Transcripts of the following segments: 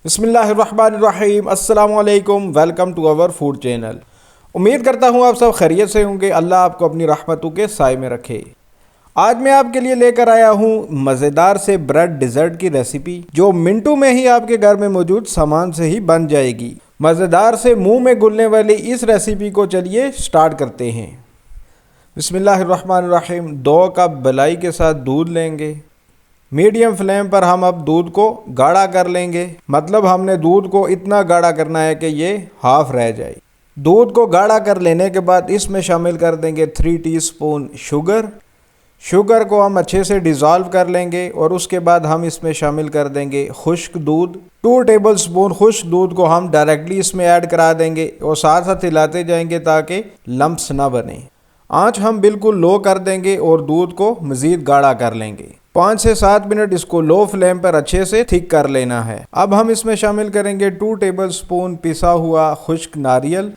बिस्मिल्लाहिर्रहमानिर्रहीम अस्सलामुअलैकुम। Welcome to our food channel. उम्मीद करता हूँ आप सब खैरियत से होंगे। अल्लाह आपको अपनी रहमतों के साए में रखे। आज मैं आपके लिए लेकर आया हूँ मज़ेदार से ब्रेड डिज़र्ट की रेसिपी, जो मिनटों में ही आपके घर में मौजूद सामान से ही बन जाएगी। मज़ेदार से मुंह में घुलने वाली इस रेसिपी को चलिए स्टार्ट करते हैं। बिस्मिल्लाहिर्रहमानिर्रहीम। 2 कप मलाई के साथ दूध लेंगे। मीडियम फ्लेम पर हम अब दूध को गाढ़ा कर लेंगे, मतलब हमने दूध को इतना गाढ़ा करना है कि ये हाफ रह जाए। दूध को गाढ़ा कर लेने के बाद इसमें शामिल कर देंगे 3 टीस्पून शुगर। शुगर को हम अच्छे से डिज़ोल्व कर लेंगे और उसके बाद हम इसमें शामिल कर देंगे खुश्क दूध। 2 टेबलस्पून खुश्क दूध को हम डायरेक्टली इसमें ऐड करा देंगे और साथ साथ हिलाते जाएंगे ताकि लम्प्स ना बने। आंच हम बिल्कुल लो कर देंगे और दूध को मज़ीद गाढ़ा कर लेंगे। 5 से 7 मिनट इसको लो फ्लेम पर अच्छे से थिक कर लेना है। अब हम इसमें शामिल करेंगे 2 टेबलस्पून पिसा हुआ खुश्क नारियल।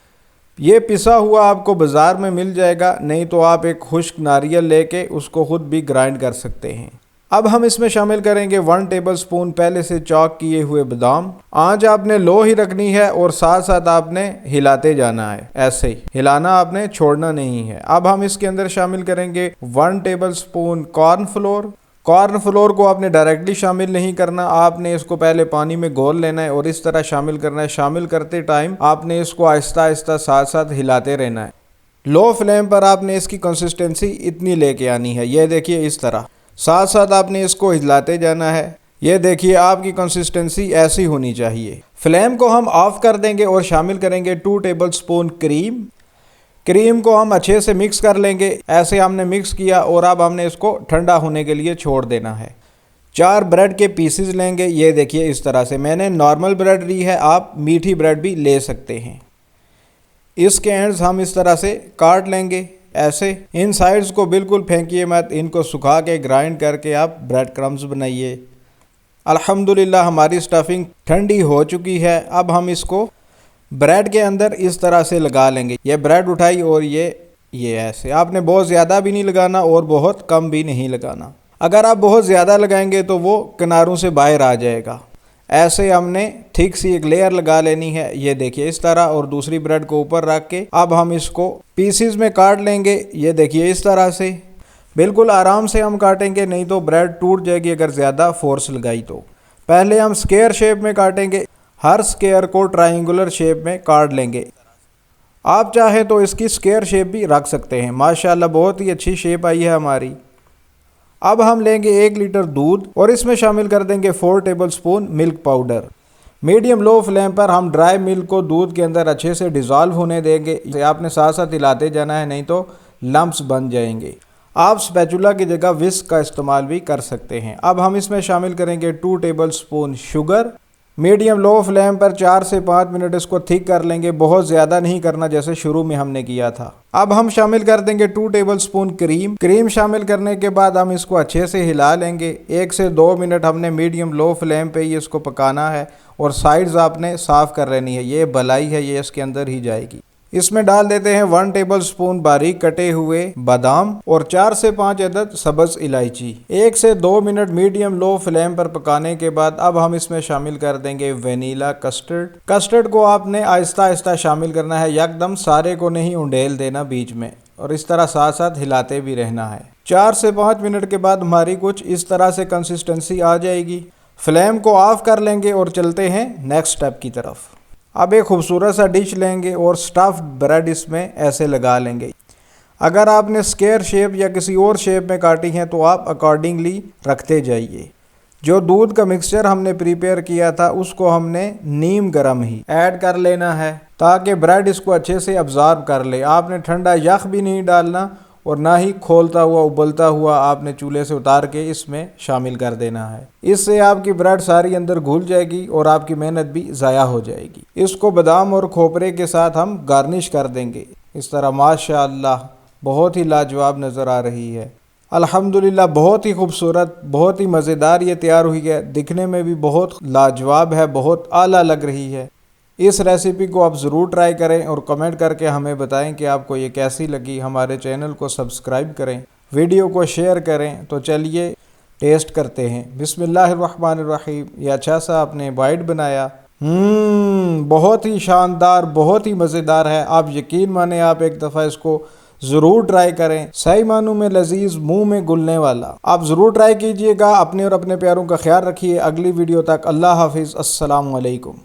ये पिसा हुआ आपको बाज़ार में मिल जाएगा, नहीं तो आप एक खुश्क नारियल लेके उसको खुद भी ग्राइंड कर सकते हैं। अब हम इसमें शामिल करेंगे 1 टेबलस्पून पहले से चॉक किए हुए बादाम। आंच आपने लो ही रखनी है और साथ साथ आपने हिलाते जाना है, ऐसे ही हिलाना, आपने छोड़ना नहीं है। अब हम इसके अंदर शामिल करेंगे 1 टेबलस्पून कॉर्नफ्लोर। कॉर्नफ्लोर को आपने डायरेक्टली शामिल नहीं करना, आपने इसको पहले पानी में घोल लेना है और इस तरह शामिल करना है। शामिल करते टाइम आपने इसको आहिस्ता आहिस्ता साथ साथ हिलाते रहना है। लो फ्लेम पर आपने इसकी कंसिस्टेंसी इतनी लेके आनी है, ये देखिए इस तरह। साथ साथ आपने इसको हिलाते जाना है। ये देखिए आपकी कंसिस्टेंसी ऐसी होनी चाहिए। फ्लेम को हम ऑफ कर देंगे और शामिल करेंगे 2 टेबलस्पून क्रीम। क्रीम को हम अच्छे से मिक्स कर लेंगे। ऐसे हमने मिक्स किया और अब हमने इसको ठंडा होने के लिए छोड़ देना है। 4 ब्रेड के पीसेस लेंगे, ये देखिए इस तरह से। मैंने नॉर्मल ब्रेड ली है, आप मीठी ब्रेड भी ले सकते हैं। इसके एंड्स हम इस तरह से काट लेंगे ऐसे। इन साइड्स को बिल्कुल फेंकिए मत, इनको सुखा के ग्राइंड करके आप ब्रेड क्रम्स बनाइए। अल्हम्दुलिल्लाह हमारी स्टफिंग ठंडी हो चुकी है। अब हम इसको ब्रेड के अंदर इस तरह से लगा लेंगे। ये ब्रेड उठाई और ये ऐसे। आपने बहुत ज़्यादा भी नहीं लगाना और बहुत कम भी नहीं लगाना। अगर आप बहुत ज़्यादा लगाएंगे तो वो किनारों से बाहर आ जाएगा। ऐसे हमने थिक सी एक लेयर लगा लेनी है, ये देखिए इस तरह, और दूसरी ब्रेड को ऊपर रख के अब हम इसको पीसीज में काट लेंगे। ये देखिए इस तरह से बिल्कुल आराम से हम काटेंगे, नहीं तो ब्रेड टूट जाएगी अगर ज़्यादा फोर्स लगाई तो। पहले हम स्क्वायर शेप में काटेंगे। हर स्क्वायर को ट्रायंगुलर शेप में काट लेंगे। आप चाहे तो इसकी स्क्वायर शेप भी रख सकते हैं। माशाल्लाह बहुत ही अच्छी शेप आई है हमारी। अब हम लेंगे 1 लीटर दूध और इसमें शामिल कर देंगे 4 tablespoon milk powder. Medium low flame पर हम ड्राई मिल्क को दूध के अंदर अच्छे से डिज़ोल्व होने देंगे। आपने साथ साथ हिलाते जाना है, नहीं तो लम्प्स बन जाएंगे। आप स्पैचुला की जगह विस्क का इस्तेमाल भी कर सकते हैं। अब हम इसमें शामिल करेंगे 2 tablespoon sugar. Medium low flame पर 4 से 5 मिनट इसको थिक कर लेंगे, बहुत ज़्यादा नहीं करना जैसे शुरू में हमने किया था। अब हम शामिल कर देंगे 2 टेबलस्पून क्रीम। क्रीम शामिल करने के बाद हम इसको अच्छे से हिला लेंगे। 1 से 2 मिनट हमने मीडियम लो फ्लेम पे ही इसको पकाना है और साइड्स आपने साफ़ कर लेनी है। ये बलाई है, ये इसके अंदर ही जाएगी। इसमें डाल देते हैं 1 टेबलस्पून बारीक कटे हुए बादाम और 4 से 5 अदद सब्ज़ इलायची। 1 से 2 मिनट मीडियम लो फ्लेम पर पकाने के बाद अब हम इसमें शामिल कर देंगे वेनीला कस्टर्ड। कस्टर्ड को आपने आहिस्ता आहिस्ता शामिल करना है, यकदम सारे को नहीं उंडेल देना बीच में, और इस तरह साथ साथ हिलाते भी रहना है। 4 से 5 मिनट के बाद हमारी कुछ इस तरह से कंसिस्टेंसी आ जाएगी। फ्लेम को ऑफ कर लेंगे और चलते हैं नेक्स्ट स्टेप की तरफ। अब एक खूबसूरत सा डिश लेंगे और स्टफ्ड ब्रेड इसमें ऐसे लगा लेंगे। अगर आपने स्क्वायर शेप या किसी और शेप में काटी है तो आप अकॉर्डिंगली रखते जाइए। जो दूध का मिक्सचर हमने प्रिपेयर किया था उसको हमने नीम गरम ही ऐड कर लेना है ताकि ब्रेड इसको अच्छे से अब्जॉर्ब कर ले। आपने ठंडा यख भी नहीं डालना और ना ही खोलता हुआ उबलता हुआ आपने चूल्हे से उतार के इसमें शामिल कर देना है। इससे आपकी ब्रेड सारी अंदर घुल जाएगी और आपकी मेहनत भी ज़ाया हो जाएगी। इसको बादाम और खोपरे के साथ हम गार्निश कर देंगे इस तरह। माशाअल्लाह बहुत ही लाजवाब नज़र आ रही है। अल्हम्दुलिल्लाह बहुत ही खूबसूरत, बहुत ही मज़ेदार ये तैयार हुई है। दिखने में भी बहुत लाजवाब है, बहुत आला लग रही है। इस रेसिपी को आप ज़रूर ट्राई करें और कमेंट करके हमें बताएं कि आपको ये कैसी लगी। हमारे चैनल को सब्सक्राइब करें, वीडियो को शेयर करें। तो चलिए टेस्ट करते हैं। बिस्मिल्लाहिर्रहमानिर्रहीम। ये अच्छा सा आपने बाइट बनाया। बहुत ही शानदार, बहुत ही मज़ेदार है। आप यकीन माने, आप एक दफ़ा इसको ज़रूर ट्राई करें। सही मानों में लजीज, मुंह में घुलने वाला। आप ज़रूर ट्राई कीजिएगा। अपने और अपने प्यारों का ख्याल रखिए। अगली वीडियो तक अल्लाह हाफिज़। अस्सलामु अलैकुम।